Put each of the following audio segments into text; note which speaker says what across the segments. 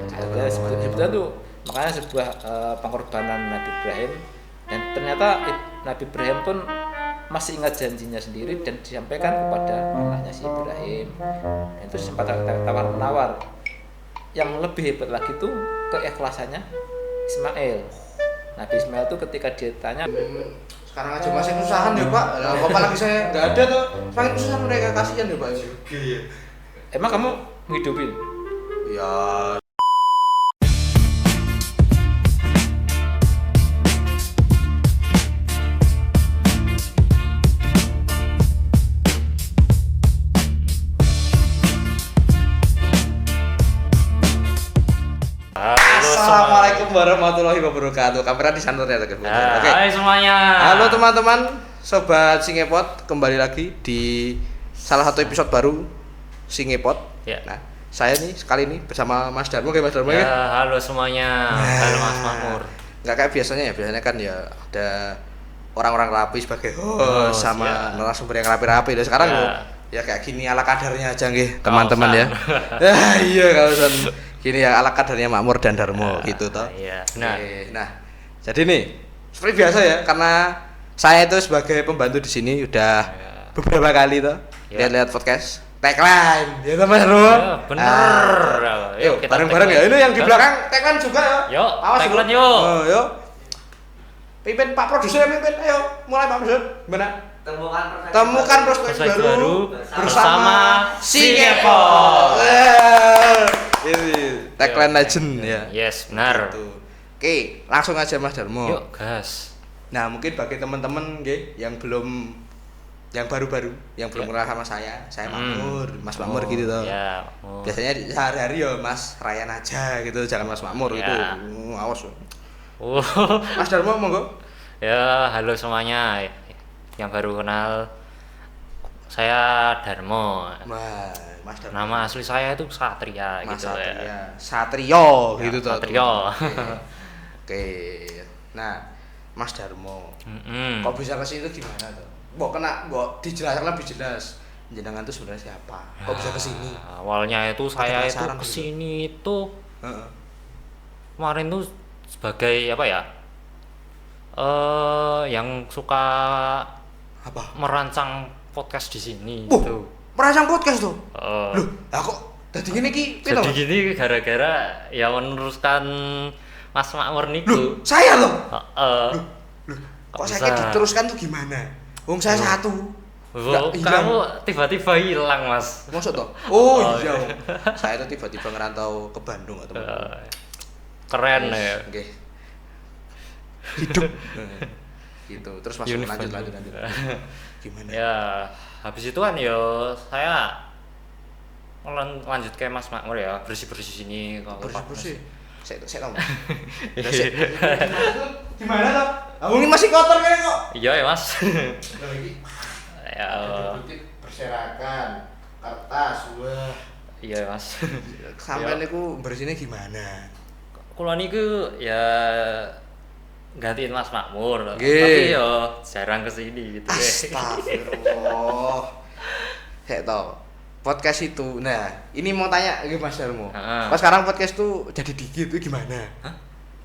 Speaker 1: Sebetulnya tuh makanya sebuah pengorbanan Nabi Ibrahim, dan ternyata Nabi Ibrahim pun masih ingat janjinya sendiri dan disampaikan kepada anaknya si Ibrahim. Dan itu sempat tawar menawar. Yang lebih hebat lagi tuh keikhlasannya Ismail. Nabi Ismail tuh ketika dia tanya,
Speaker 2: sekarang aja masih kesusahan ya Pak. Lah apalagi saya nggak ada tuh. Semakin susah mereka, kasihan ya Pak.
Speaker 1: iya. Emang kamu ngidupin?
Speaker 2: Ya. Assalamualaikum warahmatullahi wabarakatuh. Kamera di santurnya tuh. Oke.
Speaker 3: Hai semuanya.
Speaker 2: Halo teman-teman, sobat Singepot, kembali lagi di salah satu episode baru Singepot.
Speaker 3: Ya.
Speaker 2: Nah, saya nih sekali ini bersama Mas Darmo, Mas Darmo
Speaker 3: Ya,
Speaker 2: ya.
Speaker 3: halo semuanya. Halo Mas Makmur.
Speaker 2: Nggak kayak biasanya ya, biasanya kan ya ada orang-orang rapi sebagai host sama narasumber yang rapi-rapi. Dan sekarang ya kayak gini ala kadarnya aja nggih, teman-teman ya. Iya, kalau usah gini ya ala kadarnya Makmur dan Darmo gitu toh.
Speaker 3: Iya, benar.
Speaker 2: Nah, jadi nih seperti biasa ya, karena saya itu sebagai pembantu di sini udah beberapa kali tuh lihat-lihat podcast tagline ya teman Darmo.
Speaker 3: Ya, benar.
Speaker 2: Yuk kita bareng-bareng ya. Ini yang di belakang tagline juga ya.
Speaker 3: Yuk,
Speaker 2: awas
Speaker 3: tagline yuk.
Speaker 2: Yuk. Pimpin Pak Produser, pimpin. Ayo, mulai Pak Produser. Gimana? Temukan prospek baru bersama Singepot. Ini tagline legend ya.
Speaker 3: Yes, benar.
Speaker 2: Gitu. Oke, langsung aja Mas Darmo.
Speaker 3: Yuk, gas.
Speaker 2: Nah, mungkin bagi teman-teman nggih yang baru-baru yang belum kenal sama saya Makmur, Mas Makmur gitu toh.
Speaker 3: Ya.
Speaker 2: Biasanya sehari-hari ya Mas Ryan aja gitu, jangan Mas Makmur gitu. Awas. Mas Darmo monggo.
Speaker 3: Ya, halo semuanya. Yang baru kenal, saya Darmo.
Speaker 2: Wah, Mas Darmo.
Speaker 3: Nama asli saya itu Satria
Speaker 2: Mas
Speaker 3: gitu
Speaker 2: Satria.
Speaker 3: ya.
Speaker 2: Satrio gitu toh.
Speaker 3: Satrio.
Speaker 2: Oke. Nah, Mas Darmo.
Speaker 3: Mm-mm.
Speaker 2: Kok bisa ke situ gimana tuh? Mbok dijelaskan lebih jelas. Jenengan tuh sebenarnya siapa? Kok bisa ke sini?
Speaker 3: Awalnya itu saya itu
Speaker 2: penasaran
Speaker 3: kesini itu
Speaker 2: Heeh.
Speaker 3: kemarin tuh sebagai apa ya? Yang suka
Speaker 2: Apa?
Speaker 3: merancang podcast di sini
Speaker 2: Oh,
Speaker 3: gitu.
Speaker 2: merancang podcast tuh.
Speaker 3: Eh,
Speaker 2: Loh, lah kok dadi ngene iki piye
Speaker 3: jadi
Speaker 2: to?
Speaker 3: gini gara-gara ya meneruskan Mas Makmur
Speaker 2: Loh,
Speaker 3: niku.
Speaker 2: saya loh.
Speaker 3: Heeh.
Speaker 2: Loh,
Speaker 3: Kok
Speaker 2: kok
Speaker 3: bisa?
Speaker 2: saya diteruskan tuh gimana? Wong saya satu. Nggak hilang.
Speaker 3: Kamu tiba-tiba hilang, Mas.
Speaker 2: Maksud toh? Oh
Speaker 3: Oh,
Speaker 2: iya.
Speaker 3: iya.
Speaker 2: Saya tuh tiba-tiba ngerantau ke Bandung atau
Speaker 3: Keren ya.
Speaker 2: Nggih. Hidup. Gitu. Terus Mas
Speaker 3: Unif
Speaker 2: lanjut.
Speaker 3: Bandung.
Speaker 2: Gimana?
Speaker 3: Ya, habis itu kan ya saya lanjut ke Mas Makmur ya, bersih-bersih sini kalau
Speaker 2: Bersih. Saya tahu.
Speaker 3: Iya.
Speaker 2: Gimana toh? Abang ini masih kotor kan kok?
Speaker 3: Iya ya, Mas.
Speaker 2: Loh iki
Speaker 3: Ya,
Speaker 2: berserakan, kertas, wah.
Speaker 3: iya ya, Mas.
Speaker 2: Sampai niku bersihnya gimana?
Speaker 3: Kula niku ya gantiin Mas Makmur,
Speaker 2: Nggih.
Speaker 3: tapi ya jarang kesini gitu.
Speaker 2: Astagfirullah. Saya tahu podcast itu. Nah, ini mau tanya ke Mas Darmo. Pas sekarang podcast tuh jadi dikit itu gimana?
Speaker 3: Hah?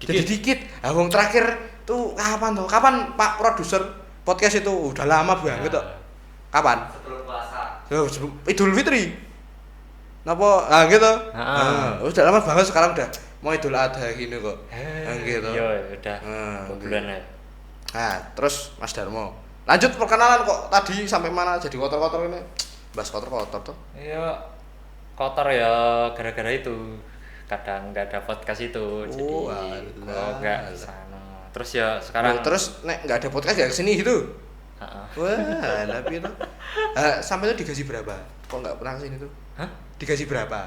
Speaker 2: Jadi dikit. Ah, wong terakhir tuh kapan tuh? Kapan Pak Produser podcast itu udah lama banget tuh. Kapan?
Speaker 3: Sebelum puasa.
Speaker 2: Sebelum Idul Fitri. Napa? Ah gitu. Udah lama banget, sekarang udah mau Idul Adha gini kok. Gitu.
Speaker 3: Iya, udah.
Speaker 2: Gitu.
Speaker 3: Bulan ya.
Speaker 2: Nah, terus Mas Darmo. Lanjut perkenalan kok tadi sampai mana jadi kotor-kotor ini? Bahas kotor-kotor tuh.
Speaker 3: Iya, kotor ya gara-gara itu. Kadang nggak ada podcast itu, jadi kalau nggak kesana. Terus ya sekarang.
Speaker 2: Terus nek nggak ada podcast ya kesini gitu. Wah, tapi itu. Sampai itu digaji berapa? Kok nggak pernah kesini tuh?
Speaker 3: Hah?
Speaker 2: Digaji berapa?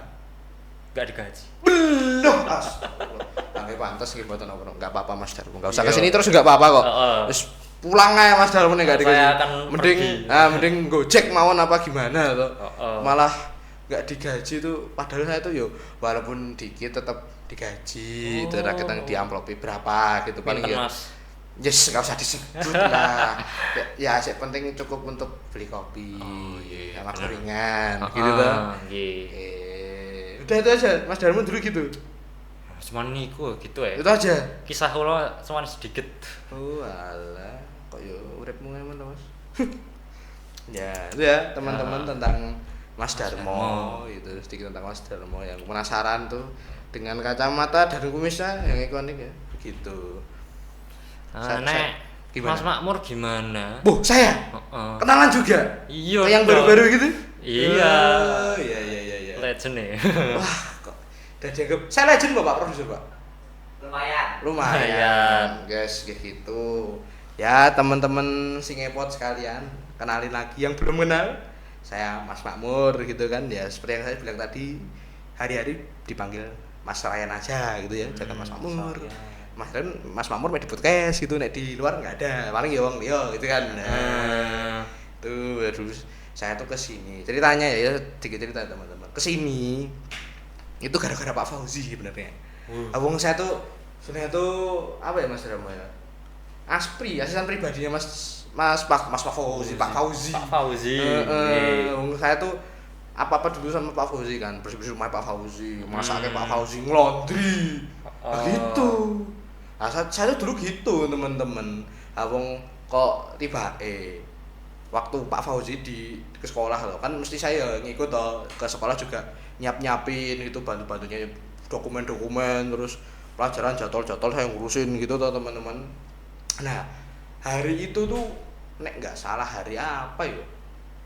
Speaker 3: Nggak digaji.
Speaker 2: Belum. Nggak pantas gitu buat nongkrong. Nggak apa-apa Mas Darmo. Nggak usah kesini terus nggak apa-apa kok. Terus pulang aja Mas Darmo nih nggak digaji.
Speaker 3: Saya akan
Speaker 2: mending Gojek mawon apa gimana tuh. Malah nggak digaji tuh. Padahal saya tuh yo walaupun dikit tetap digaji. Itu rakyat yang diamplopi berapa gitu paling ya.
Speaker 3: Mas.
Speaker 2: Yes, nggak usah disebut lah. Ya, sih penting cukup untuk beli kopi, sama gorengan, gitu tuh.
Speaker 3: Iya.
Speaker 2: Udah itu aja, Mas Darmo dulu gitu.
Speaker 3: Cuman niku gitu ya.
Speaker 2: Itu aja.
Speaker 3: Kisah kula cuman sedikit.
Speaker 2: Oh alah, kok yo uripmu ngono to, Mas. Ya, itu ya teman-teman tentang Mas Darmo, itu sedikit tentang Mas Darmo yang penasaran tuh dengan kacamata dan kumisnya yang ikonik ya, begitu.
Speaker 3: Nek
Speaker 2: Gimana?
Speaker 3: Mas Makmur gimana?
Speaker 2: Bu, saya kenalan juga.
Speaker 3: Iya.
Speaker 2: Kayak yang baru-baru gitu.
Speaker 3: Iya.
Speaker 2: Iya.
Speaker 3: Legend ya.
Speaker 2: Wah, kok udah dianggap saya legend Pak produser, Pak. Lumayan. Guys, kayak gitu. Ya, teman-teman Singepot sekalian, kenalin lagi yang belum kenal. Saya Mas Makmur gitu kan. Ya, seperti yang saya bilang tadi, hari-hari dipanggil Mas Ryan aja gitu ya, jangan Mas Makmur. Mas Makmur main di podcast gitu, nek di luar nggak ada, paling ya wong liya gitu kan. Nah, tuh terus saya tuh kesini ceritanya ya sedikit cerita teman-teman kesini itu gara-gara Pak Fauzi sebenarnya. Abang saya tuh sebenarnya tuh apa ya Mas Ramo ya, asisten pribadinya Pak Fauzi. Saya tuh apa dulu sama Pak Fauzi kan, bersih rumah Pak Fauzi, masaknya Pak Fauzi, ngelondri gitu. Nah, saya tuh dulu gitu teman-teman. Abang kok tiba waktu Pak Fauzi ke sekolah loh, kan mesti saya ngikut toh ke sekolah juga nyiapin itu, bantunya dokumen terus pelajaran jadwal saya ngurusin gitu toh teman-teman. Nah hari itu tuh nek nggak salah hari apa ya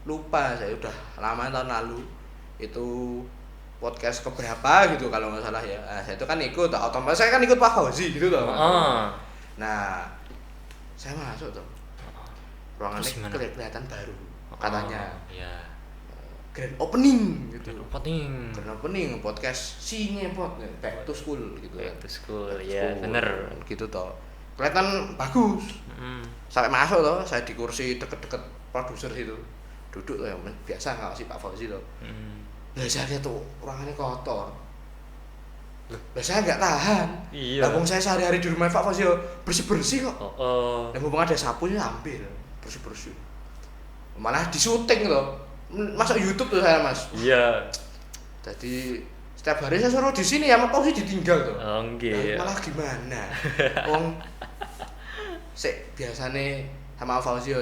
Speaker 2: lupa saya, udah lama tahun lalu itu podcast keberapa gitu kalau nggak salah ya. Nah, saya itu kan ikut otomatis saya kan ikut Pak Fauzi gitu toh. Nah saya masuk tuh ruangannya kelihatan baru katanya.
Speaker 3: Iya.
Speaker 2: Grand opening gitu.
Speaker 3: Grand
Speaker 2: opening podcast Singepot back to school gitu.
Speaker 3: Back to school, ya bener.
Speaker 2: Gitu toh. Kelihatan bagus. Sampai masuk toh, saya di kursi deket-deket produser situ. Duduk tuh yang biasa nggak sih Pak Fauzi toh. Lah saya lihat tuh ruangannya kotor. Lah saya nggak tahan.
Speaker 3: Iya.
Speaker 2: Lah saya sehari-hari di rumah Pak Fauzi bersih-bersih kok. Lah mumpung ada sapunya ambil bersih-bersih. Malah di-syuting loh. Masuk YouTube tuh saya, Mas.
Speaker 3: Iya.
Speaker 2: Jadi setiap hari saya suruh di sini ya, Pak Fauzi ditinggal tuh.
Speaker 3: Oh, nggih.
Speaker 2: Malah gimana? Wong biasane sama Fauzi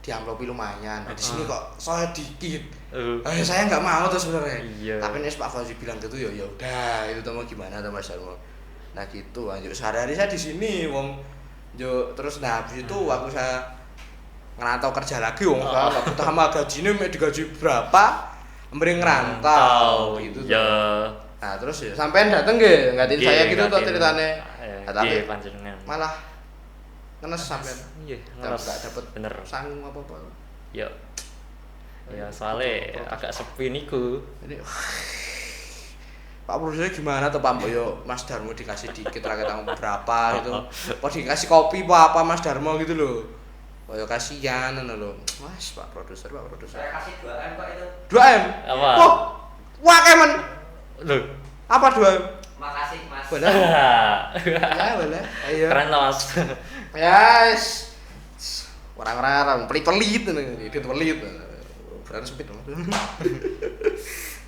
Speaker 2: diamplopi lumayan. Nah, di sini kok saya dikit. Saya nggak mau tuh sebenarnya.
Speaker 3: Iya.
Speaker 2: Tapi nih Pak Fauzi bilang gitu ya udah itu tuh mau gimana tuh Mas Darmo. Nah gitu, lanjut sehari-hari saya di sini wong yo terus nah habis itu waktu saya ngerantau kerja lagi wong saya nggak butuh sama gajinya digaji berapa mending ngerantau gitu.
Speaker 3: Iya.
Speaker 2: Nah terus ya sampean dateng nggih ngatin saya gitu tuh ceritane. Nah, tapi malah ngenes sampean.
Speaker 3: Iya,
Speaker 2: nggak dapet
Speaker 3: bener
Speaker 2: sanggung apa-apa.
Speaker 3: Ya. Ya soalnya agak sepi niku. Ini
Speaker 2: Pak produsernya gimana tuh Pak Boyo? Mas Darmo dikasih dikit rakyat berapa gitu. Kok dikasih kopi apa Mas Darmo gitu loh. Boyo kasihan loh. Mas Pak produser.
Speaker 1: Saya kasih 2M kok itu.
Speaker 2: 2M?
Speaker 3: Apa?
Speaker 2: Oh, wah kemen.
Speaker 3: Loh,
Speaker 2: apa 2M?
Speaker 1: Makasih Mas.
Speaker 2: Boleh. Ya boleh. Ayo.
Speaker 3: Keren lah Mas.
Speaker 2: Yes. Orang-orang pelit-pelit itu pelit. Beran sempit Mas.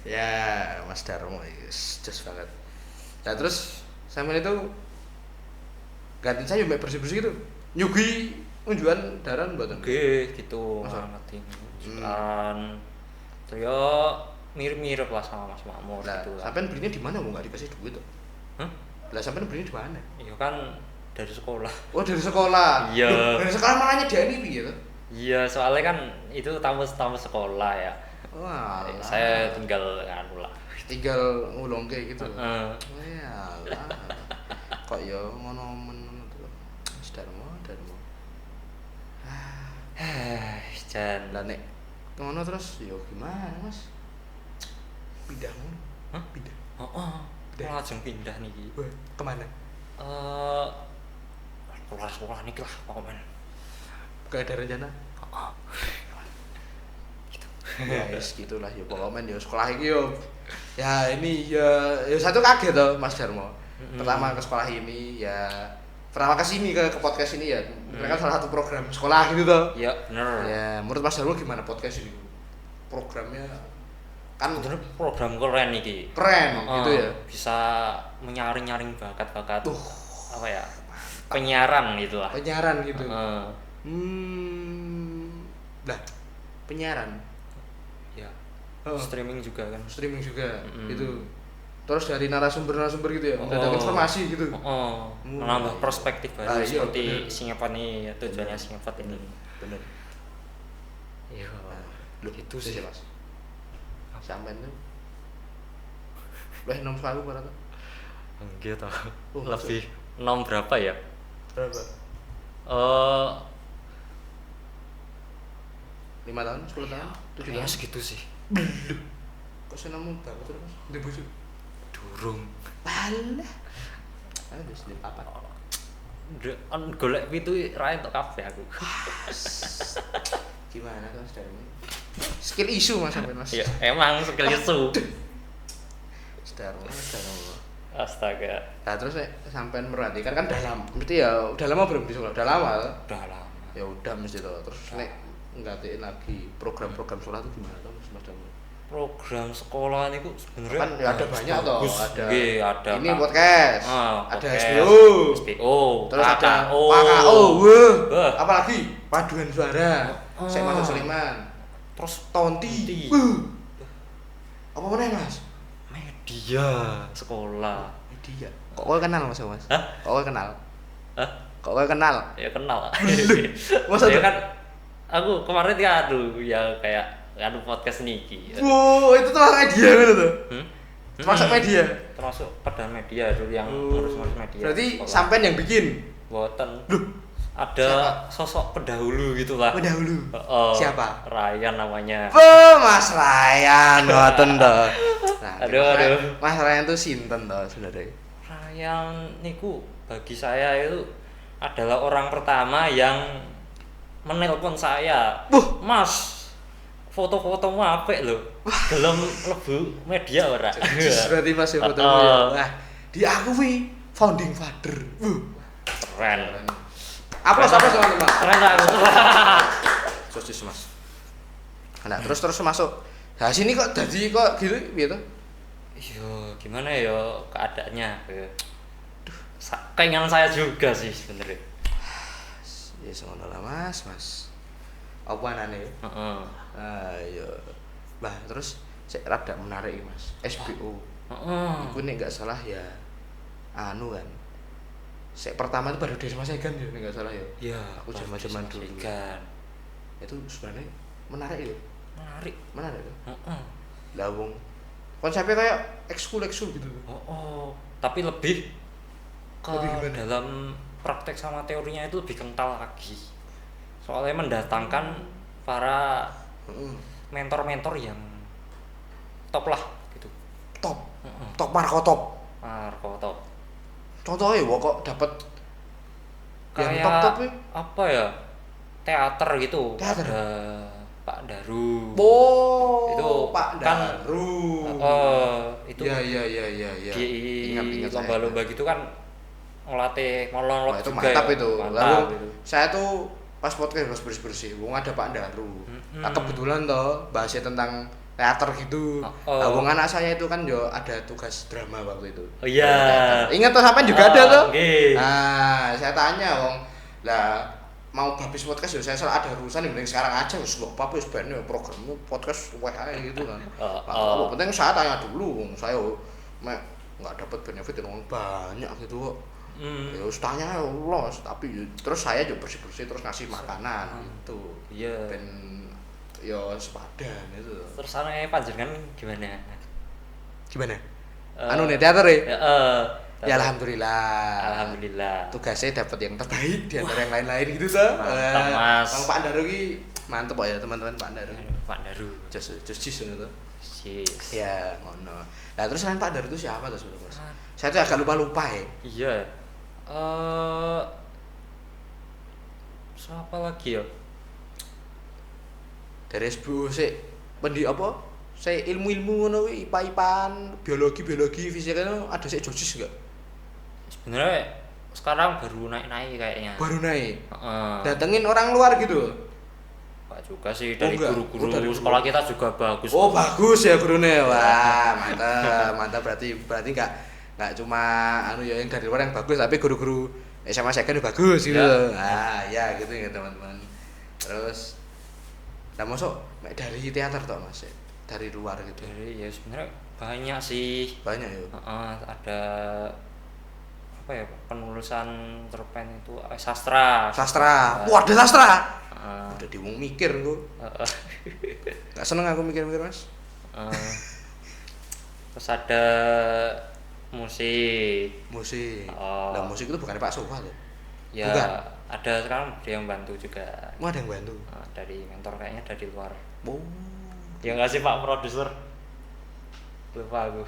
Speaker 2: Ya, Mas Darmo yes, just banget. Nah terus sama itu gantiin saya mbak bersih-bersih gitu. Nyugi unjuan daran buatan.
Speaker 3: Oke, gitu. Ngerti. Saya mirip-mirip lah sama Mas Makmur gitu lah.
Speaker 2: Sampean belinya di mana? Mau nggak dikasih duit tuh? Lah sampean belinya di mana?
Speaker 3: Iya kan dari sekolah.
Speaker 2: Oh dari sekolah.
Speaker 3: Iya.
Speaker 2: Loh, dari sekolah malah nyediain ini gitu.
Speaker 3: Iya, soalnya kan itu tamu sekolah ya.
Speaker 2: Wah.
Speaker 3: Saya tinggal anu lah.
Speaker 2: Tinggal ngulung kayak gitu.
Speaker 3: Heeh.
Speaker 2: Wah, kok ya ngono men tuh. Mas Darmo.
Speaker 3: Jan.
Speaker 2: Lah nek ngono terus yo gimana, Mas? Pindah ngono.
Speaker 3: Hah?
Speaker 2: Pindah.
Speaker 3: Langsung pindah niki.
Speaker 2: Wah, kemana?
Speaker 3: Sekolah niki lah pokoknya.
Speaker 2: Gak ada rencana?
Speaker 3: Gitu.
Speaker 2: Ya wis gitulah ya pokoknya ya sekolah iki yo. Ya ini ya satu kaget toh Mas Darmo. Pertama ke sekolah ini ya pertama ke sini ke podcast ini ya. Mereka salah satu program sekolah gitu toh.
Speaker 3: Iya, bener.
Speaker 2: Ya, menurut Mas Darmo gimana podcast ini? Programnya kan
Speaker 3: bener program keren iki.
Speaker 2: keren gitu ya.
Speaker 3: Bisa menyaring-nyaring bakat-bakat apa ya? Penyiaran itulah.
Speaker 2: Penyiaran gitu.
Speaker 3: Heeh.
Speaker 2: Lah, penyiaran.
Speaker 3: Ya.
Speaker 2: Oh.
Speaker 3: Streaming juga kan.
Speaker 2: Streaming juga gitu. Terus dari narasumber gitu ya, mendapat informasi gitu.
Speaker 3: Menambah perspektif baru
Speaker 2: iya,
Speaker 3: seperti Singapura ini tujuannya Singapura ini.
Speaker 2: Bener.
Speaker 3: Iya.
Speaker 2: Itu sih Mas. Sampai tuh. Nom sekali berapa tuh?
Speaker 3: Enggak tahu.
Speaker 2: Lebih
Speaker 3: nom berapa ya?
Speaker 2: Berapa? 5 tahun, 10 tahun, 7 tahun.
Speaker 3: Segitu sih.
Speaker 2: Kok seneng banget terus Mas? Di bojo.
Speaker 3: Durung.
Speaker 2: Alah. Aduh, di papat.
Speaker 3: Golek pitu ra entuk kabeh aku.
Speaker 2: Gimana tuh saudara? Skill isu Mas sampean Mas.
Speaker 3: Ya, emang skill isu.
Speaker 2: Saudara.
Speaker 3: Astaga.
Speaker 2: Nah, terus sampean merhatikan kan dalam. Mesti ya udah lama belum di sekolah? Udah lama.
Speaker 3: Udah lama.
Speaker 2: Ya udah mesti tuh. Terus nek nggatiin lagi program-program sekolah tuh gimana tuh Mas Damu?
Speaker 3: Program sekolah niku sebenarnya
Speaker 2: Kan ya ada banyak toh, ada.
Speaker 3: Nggih, ada.
Speaker 2: Ini podcast. Ada
Speaker 3: podcast,
Speaker 2: SBO.
Speaker 3: SBO.
Speaker 2: Terus ada
Speaker 3: PKO.
Speaker 2: PKO. Wah. Apalagi paduan suara. Saya masuk Sleman.
Speaker 3: Terus
Speaker 2: Tonti. Apa meneh Mas?
Speaker 3: media sekolah.
Speaker 2: Media. Kok kowe kenal Mas?
Speaker 3: Hah?
Speaker 2: Kok kowe kenal?
Speaker 3: Hah?
Speaker 2: Kok kowe kenal?
Speaker 3: Ya kenal.
Speaker 2: Masa
Speaker 3: Ya
Speaker 2: tuh?
Speaker 3: kan aku kemarin ya ya kayak podcast niki.
Speaker 2: Wow, itu tuh media gitu tuh. Termasuk media.
Speaker 3: Termasuk pada media dulu yang harus masuk media.
Speaker 2: Berarti
Speaker 3: sekolah.
Speaker 2: sampean yang bikin.
Speaker 3: Boten.
Speaker 2: Loh,
Speaker 3: Ada sosok pendahulu gitulah.
Speaker 2: pendahulu.
Speaker 3: Siapa? Ryan namanya.
Speaker 2: Oh, Mas Ryan, ngoten toh. Nah,
Speaker 3: Aduh.
Speaker 2: Mas Ryan tuh sinten toh sebenarnya?
Speaker 3: Ryan niku bagi saya itu adalah orang pertama yang menelpon saya. Mas, foto-fotomu apik lho. Gelem mlebu media ora?
Speaker 2: Berarti Mas ya fotomu ya. Wah, diakui founding father.
Speaker 3: Keren.
Speaker 2: Aplaus teman-teman.
Speaker 3: Keren aku.
Speaker 2: Sosis Mas. Nah, terus masuk. Nah, sini kok jadi kok gitu gitu.
Speaker 3: Yo, gimana ya keadaannya? Keinginan saya juga sih sebenarnya.
Speaker 2: Ya ngono lah Mas. Apa anane?
Speaker 3: Heeh.
Speaker 2: Ayo. Bah, terus sik rada menarik iki Mas. SBO.
Speaker 3: Heeh.
Speaker 2: Iku nek enggak salah ya anu kan. Sik pertama itu baru Desma Segan ya nek enggak salah ya.
Speaker 3: Iya,
Speaker 2: Aku zaman-zaman dulu.
Speaker 3: Kan.
Speaker 2: Itu sebenarnya menarik ya.
Speaker 3: Menarik.
Speaker 2: ya.
Speaker 3: Heeh.
Speaker 2: Lah wong konsepnya kayak ekskul gitu.
Speaker 3: Tapi lebih ke
Speaker 2: Lebih gimana?
Speaker 3: dalam praktek sama teorinya itu lebih kental lagi. Soalnya mendatangkan para mentor-mentor yang top lah gitu.
Speaker 2: Top. Top Marco top.
Speaker 3: Marco top.
Speaker 2: Contohnya kok dapat yang
Speaker 3: Kayak
Speaker 2: top ya?
Speaker 3: apa ya? Teater gitu.
Speaker 2: Teater?
Speaker 3: Ada Pak Daru.
Speaker 2: Oh,
Speaker 3: Itu
Speaker 2: Pak
Speaker 3: kan
Speaker 2: Daru.
Speaker 3: itu
Speaker 2: Iya.
Speaker 3: di
Speaker 2: Ingat
Speaker 3: lomba-lomba gitu kan ngelatih monolog
Speaker 2: Wah, itu
Speaker 3: juga
Speaker 2: mantap
Speaker 3: ya.
Speaker 2: itu.
Speaker 3: Mantap
Speaker 2: Lalu
Speaker 3: itu.
Speaker 2: saya tuh pas podcast harus bersih-bersih. Wong ada Pak Daru. Nah, kebetulan toh bahasnya tentang teater gitu. Nah, wong anak saya itu kan yo ada tugas drama waktu itu.
Speaker 3: Oh iya.
Speaker 2: Ingat tuh sampai juga ada tuh.
Speaker 3: Nggih.
Speaker 2: Nah, saya tanya wong, lah mau habis podcast ya saya salah ada urusan yang penting sekarang aja wis gak apa-apa wis ben programmu podcast WA gitu kan. Nah, penting saya tanya dulu wong saya nggak dapat benefit yang banyak gitu kok. Ya wis tanya ya Allah, tapi terus saya juga bersih-bersih terus ngasih makanan gitu.
Speaker 3: Iya.
Speaker 2: Ben yo sepadan itu.
Speaker 3: Terus anaknya panjenengan gimana?
Speaker 2: Gimana? Anu nih teater ya? Ya
Speaker 3: Alhamdulillah.
Speaker 2: alhamdulillah. Tugasnya dapat yang terbaik di antara yang lain-lain gitu tuh.
Speaker 3: Mantap, Mas.
Speaker 2: Bang Pak Daru ki mantep kok ya teman-teman Pak Daru.
Speaker 3: Pak Daru.
Speaker 2: Just ngono tuh.
Speaker 3: Yes.
Speaker 2: Ya, ngono. Nah, terus selain Pak Daru itu siapa tuh sebenarnya, Mas? Saya tuh agak lupa ya.
Speaker 3: Iya. Siapa lagi ya?
Speaker 2: Dari SBO sik pendi apa? Saya ilmu-ilmu ngono kuwi IPA-IPAan, biologi, fisika itu ada sik Josis enggak?
Speaker 3: Sebenarnya sekarang baru naik-naik kayaknya.
Speaker 2: Baru naik.
Speaker 3: Heeh.
Speaker 2: Datengin orang luar gitu.
Speaker 3: Enggak juga sih, dari
Speaker 2: enggak.
Speaker 3: guru-guru
Speaker 2: Oh, dari guru.
Speaker 3: sekolah kita juga bagus.
Speaker 2: Oh bagus ya gurune, wah mantap mantap berarti nggak cuma anu ya yang dari luar yang bagus tapi guru-guru SMA second juga bagus gitu. Ah ya gitu ya teman-teman. Terus, nah masuk dari teater toh mas, dari luar gitu.
Speaker 3: Dari ya sebenarnya banyak sih.
Speaker 2: Banyak ya.
Speaker 3: Ada apa ya, penulisan cerpen itu sastra.
Speaker 2: Sastra, wah ada sastra.
Speaker 3: Heeh.
Speaker 2: Udah diwong mikir gua. Nggak seneng aku mikir-mikir mas.
Speaker 3: Terus ada musik.
Speaker 2: Musik.
Speaker 3: Oh.
Speaker 2: Nah musik itu bukan Pak Sofa loh.
Speaker 3: Ya
Speaker 2: Bukan.
Speaker 3: ada sekarang dia yang bantu juga.
Speaker 2: Mau ada yang bantu.
Speaker 3: Dari mentor kayaknya dari luar.
Speaker 2: Oh.
Speaker 3: Ya nggak sih Pak Produser? Lupa aku.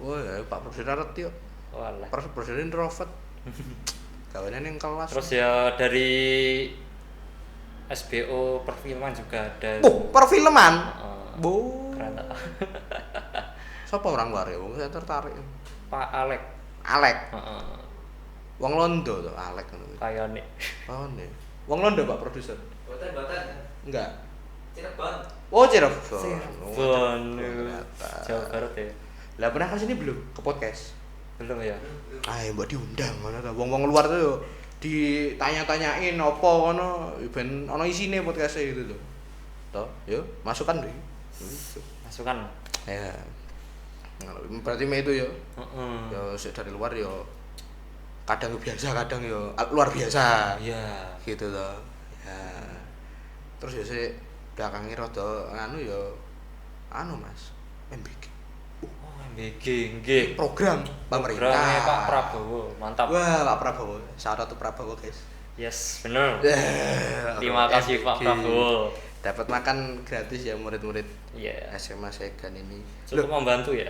Speaker 2: Oh ya Pak Produser Tio.
Speaker 3: Walah.
Speaker 2: Produser introvert. Kawannya yang kelas.
Speaker 3: Terus ya dari SBO perfilman juga ada.
Speaker 2: Oh, perfilman.
Speaker 3: Bo. Keren tak?
Speaker 2: Siapa orang luar ya? Saya tertarik.
Speaker 3: Pak Alek.
Speaker 2: Alek. Wong Londo tuh, Alek.
Speaker 3: Kayane.
Speaker 2: Oh nih. Wong Londo Pak produser.
Speaker 1: Boten.
Speaker 2: Enggak.
Speaker 1: Cirebon.
Speaker 2: Oh Cirebon.
Speaker 3: Cirebon. Jawa Barat ya.
Speaker 2: Lah pernah ke sini belum? Ke podcast?
Speaker 3: Belum ya?
Speaker 2: Ayo mbak diundang mana tuh. Wong luar tuh yo ditanya-tanyain opo kono ben ono isine podcast itu tuh. Toh, yo masukkan deh.
Speaker 3: Masukan.
Speaker 2: Ya. Berarti itu yo.
Speaker 3: Heeh.
Speaker 2: Ya dari luar yo kadang biasa kadang yo luar biasa.
Speaker 3: Iya.
Speaker 2: Gitu loh. Ya. Terus ya sih belakangnya rada anu Mas, MBG.
Speaker 3: Oh, MBG nggih.
Speaker 2: Program pemerintah.
Speaker 3: Programnya Pak Prabowo, mantap.
Speaker 2: Wah, Pak Prabowo. Shout out to Prabowo, guys.
Speaker 3: Yes, bener.
Speaker 2: Terima
Speaker 3: Terima kasih Pak Prabowo.
Speaker 2: Dapat makan gratis ya murid-murid
Speaker 3: Iya.
Speaker 2: SMA Segan ini.
Speaker 3: Cukup membantu ya.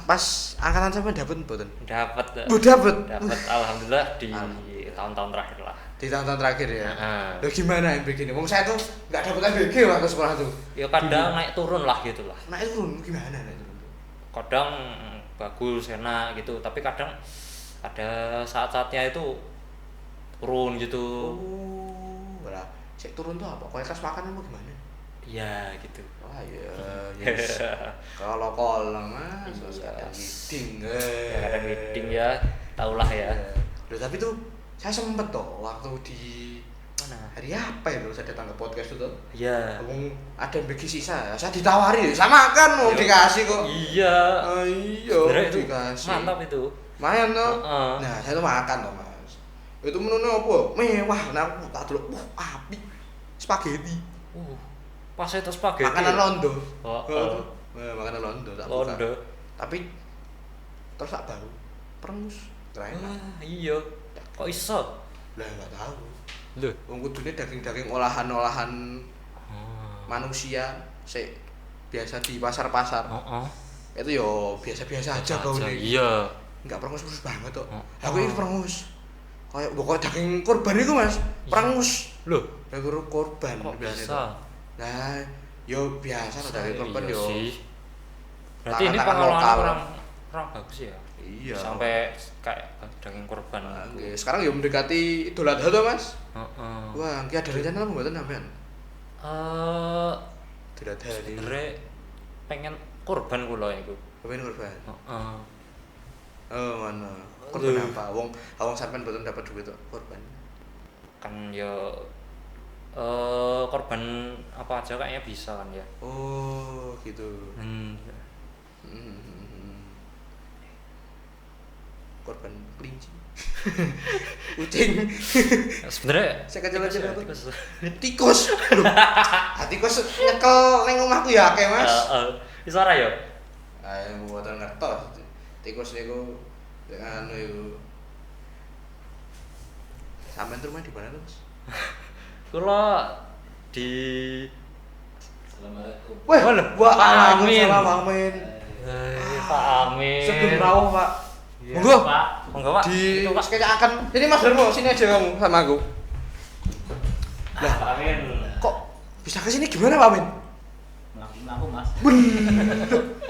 Speaker 2: Pas angkatan sampean dapat mboten?
Speaker 3: Dapat.
Speaker 2: Dapat.
Speaker 3: Dapat alhamdulillah di tahun-tahun terakhir lah.
Speaker 2: Di tahun-tahun terakhir ya.
Speaker 3: Heeh.
Speaker 2: Loh gimana MBG ini? Wong saya tuh enggak dapat MBG waktu sekolah tuh.
Speaker 3: Ya kadang naik turun lah gitu lah.
Speaker 2: Naik turun gimana naik turun?
Speaker 3: Kadang bagus enak gitu, tapi kadang ada saat-saatnya itu turun gitu.
Speaker 2: Oh, lah, cek turun tuh apa? Kualitas makan apa gimana?
Speaker 3: Iya gitu.
Speaker 2: Wah ya, yes. Kalau Mas,
Speaker 3: Iya.
Speaker 2: kadang meeting.
Speaker 3: Ya kadang meeting ya, tahulah ya.
Speaker 2: Loh, tapi tuh saya sempet toh waktu di
Speaker 3: Mana?
Speaker 2: hari apa ya saya datang ke podcast itu.
Speaker 3: Iya.
Speaker 2: Ngomong ada bagi sisa, saya ditawari sama kan mau
Speaker 3: Iya.
Speaker 2: dikasih kok.
Speaker 3: Iya.
Speaker 2: Ayo
Speaker 3: Sebenarnya itu
Speaker 2: dikasih.
Speaker 3: mantap itu.
Speaker 2: Lumayan toh.
Speaker 3: Heeh.
Speaker 2: Nah, saya tuh makan toh Mas. Itu menunya apa? Mewah, nah aku tak dulu, api, spaghetti.
Speaker 3: Pas itu spaghetti.
Speaker 2: Makanan Londo.
Speaker 3: Oh,
Speaker 2: Makanan Londo tak buka.
Speaker 3: Londo.
Speaker 2: Tapi terus tak baru perengus. Keren.
Speaker 3: Iya. Kok iso?
Speaker 2: Lah enggak tahu.
Speaker 3: Loh.
Speaker 2: Wong kudune daging-daging olahan-olahan manusia sik biasa di pasar-pasar.
Speaker 3: Heeh.
Speaker 2: Itu yo biasa-biasa aja baunya.
Speaker 3: Iya.
Speaker 2: Enggak perengus banget kok.
Speaker 3: Oh.
Speaker 2: Aku ini perengus. Kayak pokok daging korban itu Mas, perengus.
Speaker 3: Loh,
Speaker 2: Daging korban
Speaker 3: kok
Speaker 2: biasa itu.
Speaker 3: bisa?
Speaker 2: Nah, yo biasa lah daging korban
Speaker 3: Iya
Speaker 2: yo.
Speaker 3: sih. Berarti ini
Speaker 2: Tangan-tangan
Speaker 3: pengolahan
Speaker 2: lokal.
Speaker 3: kurang bagus ya.
Speaker 2: Iya.
Speaker 3: Sampai kayak daging korban.
Speaker 2: Oke, sekarang yo mendekati Idul Adha toh Mas.
Speaker 3: Heeh.
Speaker 2: Wah, ki ada rencana apa mboten sampean? Idul Adha ini.
Speaker 3: Sebenarnya pengen korban kula iku.
Speaker 2: Kepen korban.
Speaker 3: Heeh.
Speaker 2: Oh, mana? Korban apa? Wong sampean mboten dapat duit kok korban.
Speaker 3: Kan ya korban apa aja kayaknya bisa kan ya.
Speaker 2: Oh, gitu.
Speaker 3: Hmm.
Speaker 2: Korban kelinci. Kucing.
Speaker 3: Sebenarnya
Speaker 2: Saya kecil-kecil apa?
Speaker 3: tikus.
Speaker 2: Tikus. Loh. Tikus nyekel ning omahku ya akeh, Mas.
Speaker 3: Iso ora ya?
Speaker 2: Ayo mboten ngertos. Tikus niku anu iku. Sampeyan rumah di mana, Mas?
Speaker 3: Kula di
Speaker 1: Assalamualaikum.
Speaker 2: Wah,
Speaker 3: Amin.
Speaker 2: Amin.
Speaker 3: Pak Amin.
Speaker 2: Sebelum rawuh, Pak.
Speaker 3: Iya,
Speaker 2: Monggo.
Speaker 3: Pak. Monggo, Pak.
Speaker 2: Di
Speaker 3: Itu, Pak.
Speaker 2: akan. Ini Mas Darmo, sini aja kamu sama aku. Lah,
Speaker 3: Pak Amin.
Speaker 2: kok bisa ke sini gimana, Pak Amin?
Speaker 1: Aku Mas.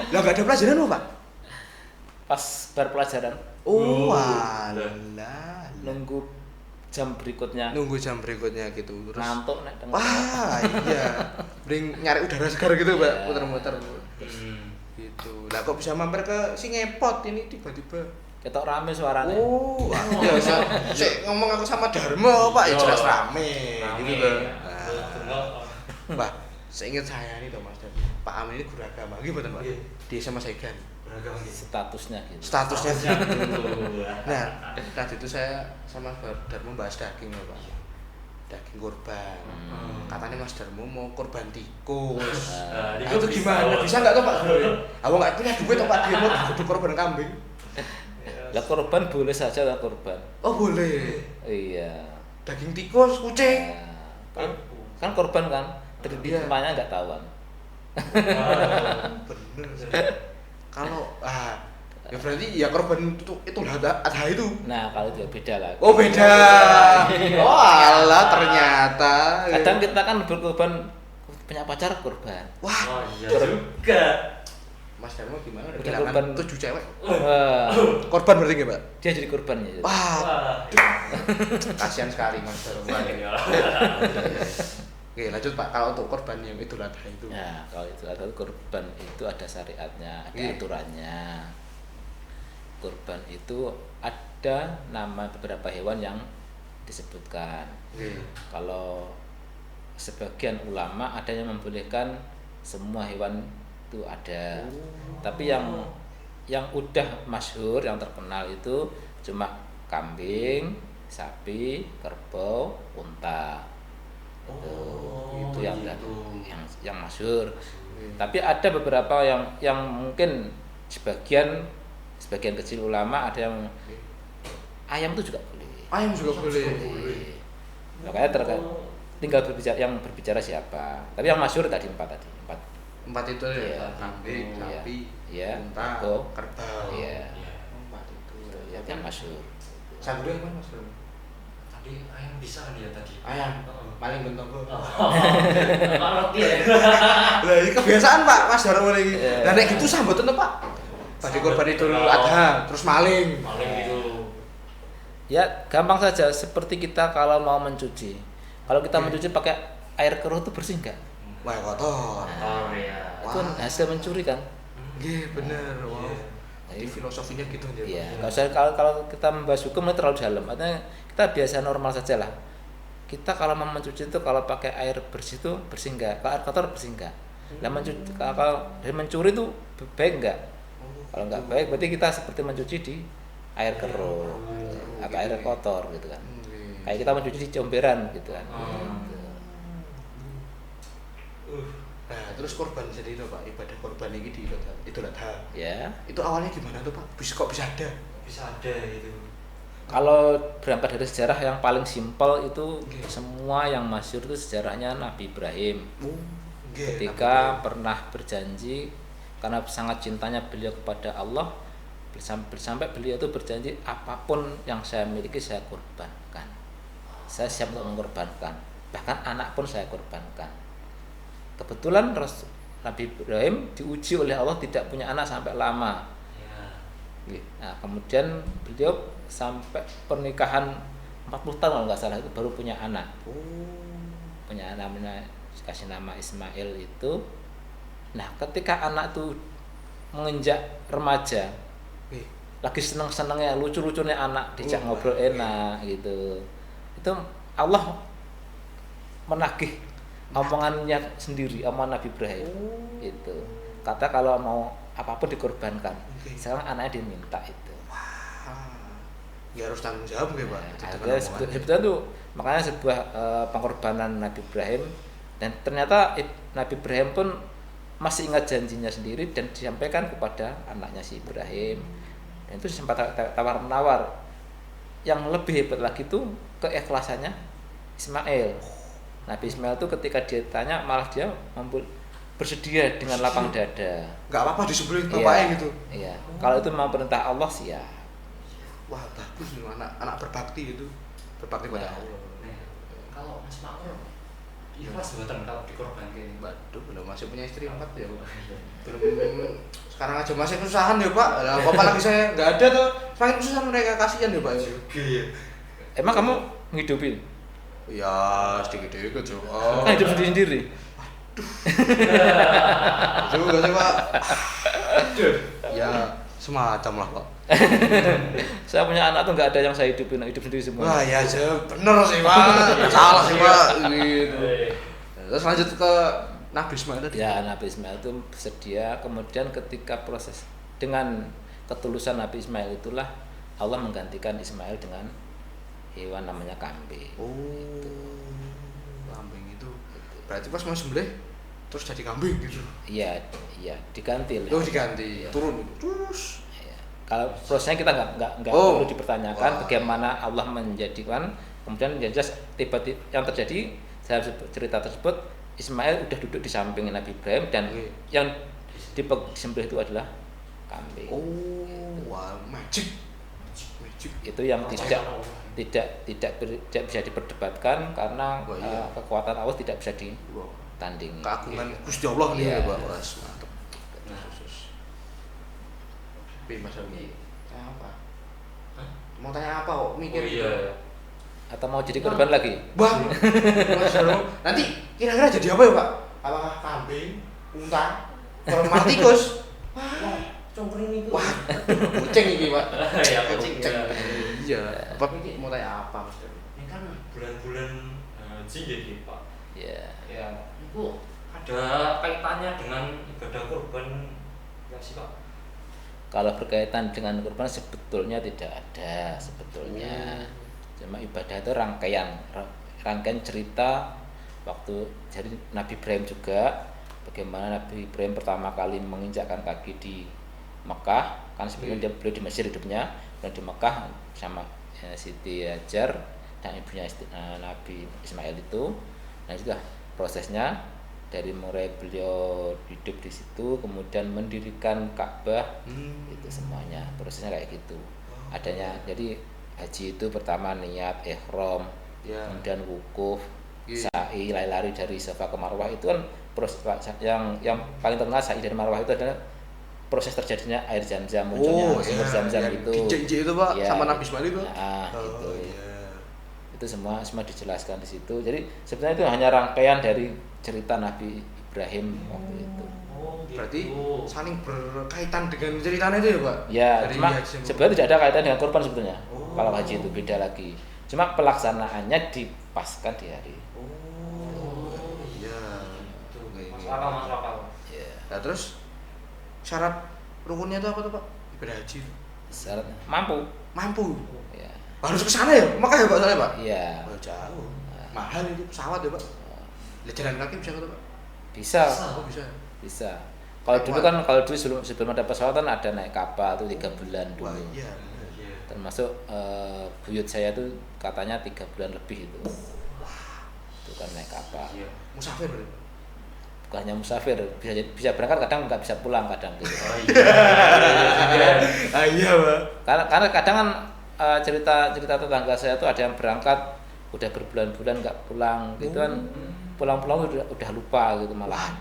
Speaker 2: Lah enggak ada pelajaran apa, Pak?
Speaker 1: Pas bar pelajaran
Speaker 2: Oh,
Speaker 3: Oh,
Speaker 2: alah.
Speaker 1: nunggu jam berikutnya
Speaker 2: gitu terus
Speaker 1: ngantuk nek tengah.
Speaker 2: wah iya bring nyari udara segar gitu Mbak
Speaker 1: Iya.
Speaker 2: muter-muter gitu lah kok bisa mampir ke si ngepot ini tiba-tiba
Speaker 1: Ketok rame suaranya.
Speaker 2: oh iya saya ngomong aku sama Dharma Pak ya jelas rame gitu kan Mbak seingat saya nih Mas dan Pak Amin ini guru agama gimana Pak di SMA Saigan
Speaker 1: Statusnya gitu.
Speaker 2: statusnya gitu. Nah, tadi itu saya sama Mas Darmo bahas daging ya Pak. Daging kurban. Katanya Mas Darmo mau kurban tikus. Nah, itu gimana? Bisa nggak tuh Pak? Aku nggak punya duit tuh Pak, dia mau kudu kurban kambing.
Speaker 1: Lah korban boleh saja lah korban.
Speaker 2: Oh boleh.
Speaker 1: Iya.
Speaker 2: Daging tikus, kucing.
Speaker 1: Nah, kan korban kan,
Speaker 2: Iya.
Speaker 1: terimanya nggak tahuan.
Speaker 2: Bener. Kalau ya berarti ya korban itu adha itu.
Speaker 1: Nah kalau itu beda lagi.
Speaker 2: Oh beda. Oh alah ternyata.
Speaker 1: Kadang kita kan berkorban punya pacar korban.
Speaker 2: Wah,
Speaker 3: iya juga.
Speaker 2: Mas Darmo gimana? Udah
Speaker 1: Udah
Speaker 2: kehilangan
Speaker 1: korban.
Speaker 2: 7 cewek.
Speaker 1: Wah,
Speaker 2: Korban berarti nggak Pak?
Speaker 1: dia jadi korbannya.
Speaker 2: Wah, kasihan sekali Mas Darmo. Oke lanjut Pak, kalau untuk korban yang Idul Adha itu.
Speaker 1: Nah kalau itu ada korban itu ada syariatnya, ada
Speaker 2: Iya.
Speaker 1: aturannya. Korban itu ada nama beberapa hewan yang disebutkan.
Speaker 2: Oke.
Speaker 1: Kalau sebagian ulama ada yang membolehkan semua hewan itu ada. Tapi yang udah masyhur, yang terkenal itu cuma kambing, sapi, kerbau, unta. Itu yang yang masyhur. Tapi ada beberapa yang mungkin sebagian kecil ulama ada yang ayam itu juga boleh.
Speaker 2: Ayam juga boleh.
Speaker 1: Makanya tinggal berbicara siapa. Tapi yang masyhur tadi empat.
Speaker 2: Empat itu
Speaker 1: Iya.
Speaker 2: ya, kambing,
Speaker 1: Iya.
Speaker 2: sapi,
Speaker 1: Iya.
Speaker 2: unta,
Speaker 1: Kerbau.
Speaker 2: kerbau.
Speaker 1: Iya.
Speaker 2: Empat itu.
Speaker 1: Ya, yang masyhur.
Speaker 2: Sagu yang mana Mas Darmo?
Speaker 3: Tadi ayam bisa kan ya tadi?
Speaker 2: Ayam. Paling bentong kok.
Speaker 3: Roti ya.
Speaker 2: Lah ini kebiasaan Pak Mas Darmo ini.
Speaker 1: Iya.
Speaker 2: Lah nek gitu sambutan tuh Pak. Bagi korban Idul Adha, terus maling.
Speaker 3: Paling gitu.
Speaker 1: Ya gampang saja seperti kita kalau mau mencuci. Kalau kita mencuci pakai air keruh itu bersih nggak?
Speaker 2: Wah kotor.
Speaker 3: Oh ya.
Speaker 1: Itu kan hasil mencuri kan?
Speaker 2: Iya bener. Wow. Jadi
Speaker 1: Jadi,
Speaker 2: filosofinya gitu aja.
Speaker 1: iya. Kalau kita membahas hukum itu terlalu dalam. Artinya kita biasa normal saja lah. Kita kalau mau mencuci itu kalau pakai air bersih itu bersih nggak? Kalau air kotor bersih nggak? Nah kalau dari mencuri itu baik nggak? Kalau nggak baik berarti kita seperti mencuci di air keruh atau air kotor gitu kan. Kayak kita mencuci di comberan gitu kan.
Speaker 2: Nah, terus korban sendiri tuh Pak, ibadah korban ini di Idul Adha.
Speaker 1: Ya.
Speaker 2: Itu awalnya gimana tuh Pak? Kok bisa ada?
Speaker 3: Bisa ada itu.
Speaker 1: Kalau berangkat dari sejarah yang paling simpel itu
Speaker 2: Oke.
Speaker 1: semua yang masyhur itu sejarahnya Nabi Ibrahim.
Speaker 2: Nggih,
Speaker 1: Ketika pernah berjanji karena sangat cintanya beliau kepada Allah, sampai beliau itu berjanji apapun yang saya miliki saya korbankan. Saya siap untuk mengorbankan. Bahkan anak pun saya korbankan. Kebetulan Nabi Ibrahim diuji oleh Allah tidak punya anak sampai lama.
Speaker 3: Ya.
Speaker 1: Nah, kemudian beliau sampai pernikahan 40 tahun kalau nggak salah itu baru punya anak. Punya anak namanya kasih nama Ismail itu. Nah, ketika anak itu menginjak remaja, lagi seneng-senengnya, lucu-lucunya anak, dijak ngobrol enak gitu. Itu Allah menagih omongannya sendiri, omongan Nabi Ibrahim. Itu. Kata kalau mau apapun dikorbankan. Sekarang anaknya diminta itu.
Speaker 2: Ya harus tanggung jawab nggih Pak.
Speaker 1: Ada sebetulnya tuh makanya sebuah pengorbanan Nabi Ibrahim dan ternyata Nabi Ibrahim pun masih ingat janjinya sendiri dan disampaikan kepada anaknya si Ibrahim. Dan itu sempat tawar-menawar. Yang lebih hebat lagi tuh keikhlasannya Ismail. Nabi Ismail tuh ketika dia tanya malah dia bersedia dengan lapang dada.
Speaker 2: Enggak apa-apa disembelih
Speaker 1: Iya,
Speaker 2: bapaknya gitu.
Speaker 1: Iya. Kalau itu mau perintah Allah siap.
Speaker 2: Wah, bagus nih anak berbakti itu. Berbakti pada
Speaker 1: Nah.
Speaker 2: Allah.
Speaker 3: Kalau Mas Makmur ikhlas buatan kalau dikorbankan ini.
Speaker 2: Waduh, belum masih punya istri 4 ya. Belum sekarang aja masih kesusahan ya, Pak. Lah apalagi saya enggak ada tuh. Semakin kesusahan mereka kasihan ya, Pak.
Speaker 3: Iya.
Speaker 1: Emang kamu menghidupin.
Speaker 2: Ya sedikit-sedikit cuk.
Speaker 1: Kan hidup sendiri.
Speaker 2: Juga sih Pak. Ya semacam lah Pak.
Speaker 1: Saya punya anak tuh nggak ada yang saya hidupin, hidup sendiri semua.
Speaker 2: Wah ya bener sih Pak. Salah sih Pak. Gitu. Terus lanjut ke Nabi Ismail tadi.
Speaker 1: Ya, Nabi Ismail itu bersedia, kemudian ketika proses dengan ketulusan Nabi Ismail itulah Allah menggantikan Ismail dengan hewan namanya kambing.
Speaker 2: Kambing itu. Berarti pas mau sembelih terus jadi kambing gitu.
Speaker 1: Iya, diganti.
Speaker 2: Oh, diganti.
Speaker 1: Ya.
Speaker 2: Turun terus.
Speaker 1: Ya. Kalau prosesnya kita nggak perlu dipertanyakan bagaimana Allah menjadikan, kemudian yang jelas tiba-tiba yang terjadi dalam cerita tersebut Ismail udah duduk di samping Nabi Ibrahim dan yang disembelih itu adalah kambing.
Speaker 2: Wah, magic.
Speaker 1: Itu yang tidak bisa diperdebatkan karena kekuatan Allah tidak bisa ditandingi.
Speaker 2: Keagungan Gusti Allah nih ya Pak. Mantap. Mas Armi. Tanya apa? Mau tanya apa kok mikir?
Speaker 1: Atau mau jadi korban lagi?
Speaker 2: Bang. Mas Armi. Nanti kira-kira jadi apa ya Pak? Apakah kambing, unta, tikus?
Speaker 3: Congkring itu.
Speaker 2: Wah, kucing ini Pak.
Speaker 3: Ya,
Speaker 2: Kucing. Iya. Apa mau tanya apa Mas Armi?
Speaker 3: Ini kan bulan-bulan haji jadi Pak.
Speaker 1: Ya.
Speaker 3: Ya, itu ada kaitannya dengan ibadah kurban ya sih Pak.
Speaker 1: Kalau berkaitan dengan kurban sebetulnya tidak ada sebetulnya. Cuma ibadah itu rangkaian cerita waktu jadi Nabi Ibrahim juga, bagaimana Nabi Ibrahim pertama kali menginjakkan kaki di Mekah, kan sebelumnya beliau di Mesir hidupnya, dan di Mekah sama Siti Hajar dan ibunya Nabi Ismail itu. Nah itulah prosesnya dari mulai beliau hidup di situ, kemudian mendirikan Ka'bah, itu semuanya prosesnya kayak gitu. Adanya jadi haji itu pertama niat ihram, kemudian wukuf, sa'i, lari-lari dari Safa ke Marwah, itu kan proses yang paling terkenal sa'i dari Marwah itu adalah proses terjadinya air Zam-Zam, munculnya sumber Zam-Zam itu.
Speaker 2: Di itu Pak, sama Nabi Ismail itu.
Speaker 1: Itu semua dijelaskan di situ. Jadi sebenarnya itu hanya rangkaian dari cerita Nabi Ibrahim waktu itu.
Speaker 2: Berarti saling berkaitan dengan ceritanya itu ya Pak?
Speaker 1: Ya, cuma sebenarnya tidak ada kaitan dengan kurban sebetulnya. Kalau haji itu beda lagi. Cuma pelaksanaannya dipaskan di hari.
Speaker 3: Masuk akal.
Speaker 1: Ya.
Speaker 2: Nah terus syarat rukunnya itu apa tuh Pak? Ibadah haji itu?
Speaker 1: Syarat mampu. Ya.
Speaker 2: Harus ke sana ya? Makanya Pak soalnya Pak?
Speaker 1: Iya.
Speaker 2: Jauh. Mahal itu pesawat ya Pak? Jalan kaki bisa nggak Pak?
Speaker 1: Bisa.
Speaker 2: Bisa.
Speaker 1: Kalau dulu sebelum ada pesawat kan ada naik kapal tuh 3 bulan dulu.
Speaker 2: Iya.
Speaker 1: Termasuk buyut saya tuh katanya 3 bulan lebih itu. Itu kan naik kapal.
Speaker 2: Musafir berarti?
Speaker 1: Bukan hanya musafir, bisa berangkat kadang nggak bisa pulang kadang gitu.
Speaker 2: Iya Pak.
Speaker 1: Karena kadang kan cerita tetangga saya tuh ada yang berangkat udah berbulan-bulan nggak pulang gitu kan, pulang-pulang udah lupa gitu malah.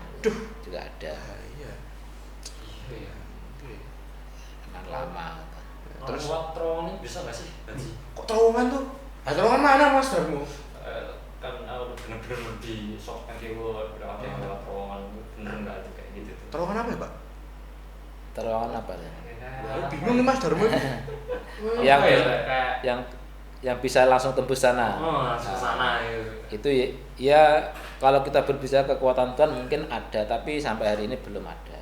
Speaker 1: Juga ada.
Speaker 2: Iya.
Speaker 1: Kenal lama.
Speaker 3: Terus terowongan bisa nggak sih?
Speaker 2: Kok terowongan tuh? Terowongan mana Mas Darmo?
Speaker 3: Kan bener-bener di sok kan dia udah ada yang lewat terowongan, bener nggak itu kayak gitu tuh.
Speaker 2: Terowongan apa ya Pak?
Speaker 1: Terowongan apa ya?
Speaker 2: Wah, bingung nih Mas Darmo.
Speaker 1: yang bisa langsung tembus sana.
Speaker 3: Langsung sana
Speaker 1: itu ya kalau kita berbicara kekuatan Tuhan mungkin ada, tapi sampai hari ini belum ada.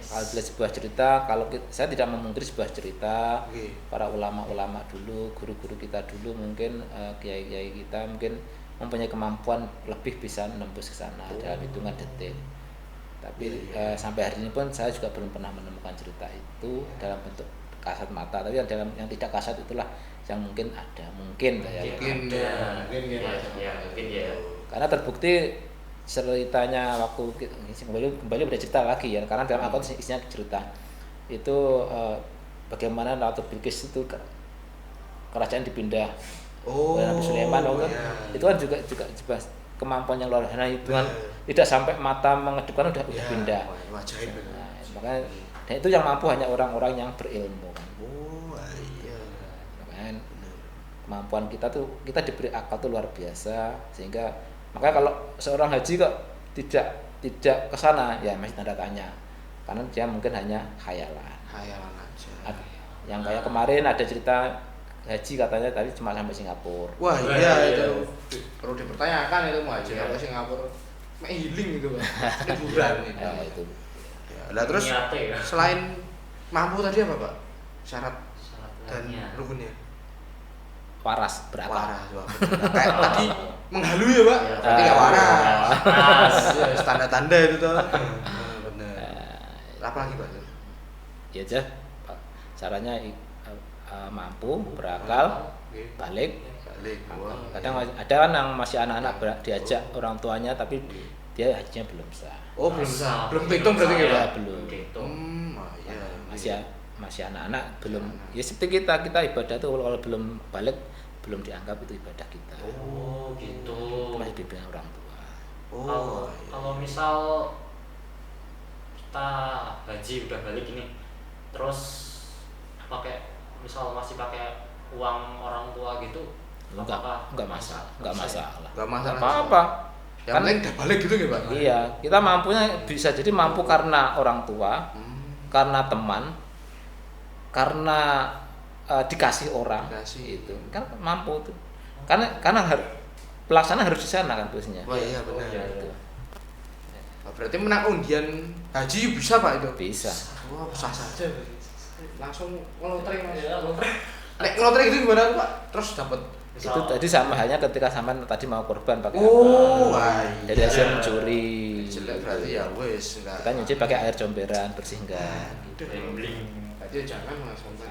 Speaker 1: Kalau bila sebuah cerita, saya tidak memungkiri sebuah cerita, para ulama-ulama dulu, guru-guru kita dulu mungkin kiai-kiai kita mungkin mempunyai kemampuan lebih bisa menembus ke sana dalam hitungan detik. Tapi sampai hari ini pun saya juga belum pernah menemukan cerita itu dalam bentuk kasat mata. Tapi yang tidak kasat itulah yang mungkin ada, mungkin ya. Karena terbukti ceritanya waktu kembali bercerita lagi ya, karena dalam akun isinya cerita itu bagaimana Ratu Bilqis itu kerajaan dipindah oleh Nabi Sulaiman itu kan juga kemampuan yang luar biasa, hitungan tidak sampai mata mengedipkan udah pindah. Makanya dan itu yang mampu hanya orang-orang yang berilmu kan. kemampuan kita tuh, kita diberi akal tuh luar biasa, sehingga makanya kalau seorang haji kok tidak ke sana ya masih tanda tanya, karena dia mungkin hanya khayalan
Speaker 2: aja.
Speaker 1: Yang kayak kemarin ada cerita haji katanya tadi cuma sampai Singapura.
Speaker 2: Wah iya itu perlu dipertanyakan itu mau haji sampai Singapura healing gitu Pak, liburan itu.
Speaker 1: Ya, itu
Speaker 2: Lah terus selain mampu tadi apa Pak syarat dan rukunnya?
Speaker 1: waras berakal.
Speaker 2: Waras, wah, bener. Kayak tadi menghalu ya Pak, berarti nggak waras. Ya, tanda-tanda itu tuh. Bener. Apa lagi Pak?
Speaker 1: Ya aja caranya mampu berakal, balik. Kadang ada kan yang masih anak-anak diajak orang tuanya tapi dia hajinya belum sah.
Speaker 2: Oh belum sah, belum hitung berarti ya Pak?
Speaker 1: Belum.
Speaker 2: Iya.
Speaker 1: Masih anak-anak belum. Ya seperti kita ibadah tuh kalau belum balik belum dianggap itu ibadah kita.
Speaker 3: Oh gitu.
Speaker 1: Itu masih dibimbing orang tua.
Speaker 3: Kalau misal kita haji udah balik ini, terus pakai misal masih pakai uang orang tua gitu,
Speaker 1: enggak masalah.
Speaker 2: Enggak masalah.
Speaker 1: Apa-apa.
Speaker 2: Yang penting udah balik gitu ya Pak?
Speaker 1: Iya, kita mampunya bisa jadi mampu karena orang tua, karena teman, karena dikasih orang, itu kan mampu tuh. Karena pelaksanaan harus di sana kan posisinya.
Speaker 2: Wah iya benar.
Speaker 1: Itu.
Speaker 2: Berarti menang undian haji bisa Pak itu?
Speaker 1: Bisa.
Speaker 2: Wah sah saja. Langsung ngelotre Mas. Nek ngelotre itu gimana Pak? Terus dapat
Speaker 1: Itu tadi sama halnya ketika sama tadi mau korban pakai
Speaker 2: wah
Speaker 1: dari hasil mencuri.
Speaker 2: Jelek berarti ya wes enggak.
Speaker 1: Kita nyuci pakai air comberan bersih enggak.
Speaker 3: Bling.
Speaker 2: Aja jangan Mas sampai.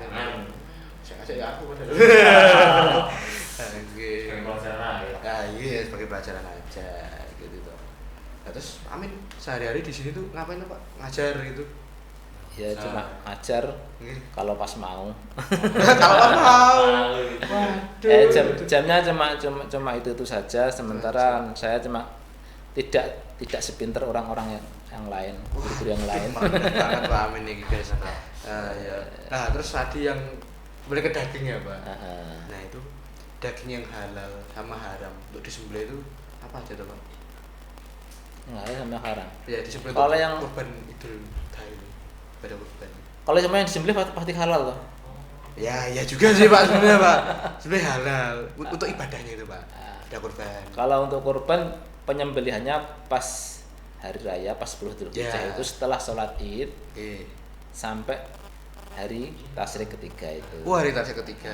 Speaker 2: Saya kasih ya aku padahal. Oke. Nah, iya sebagai pelajaran aja gitu toh. Nah, terus Amin sehari-hari di sini tuh ngapain Pak? Ngajar gitu.
Speaker 1: Ya cuma ajar kalau pas mau.
Speaker 2: Kalau mau. Waduh.
Speaker 1: Jamnya cuma itu saja. Sementara saya cuma tidak sepinter orang-orang yang lain, guru-guru yang lain.
Speaker 2: Banget Pak Amin nih guys. Ya. Nah, terus tadi yang kembali ke daging ya Pak. Nah itu daging yang halal sama haram untuk disembelih itu apa aja tuh Pak?
Speaker 1: Nggak sama haram.
Speaker 2: Ya disembelih
Speaker 1: kalau yang
Speaker 2: kurban Idul Adha ini pada kurban.
Speaker 1: Kalau cuma yang disembelih pasti halal loh.
Speaker 2: Ya juga sih Pak sebenarnya Pak. Sebenarnya halal untuk ibadahnya itu Pak. Ada kurban.
Speaker 1: Kalau untuk kurban penyembelihannya pas hari raya, pas 10 Dzulhijjah itu setelah sholat Id sampai hari tasyrik ketiga itu.
Speaker 2: Wah, hari tasyrik ketiga.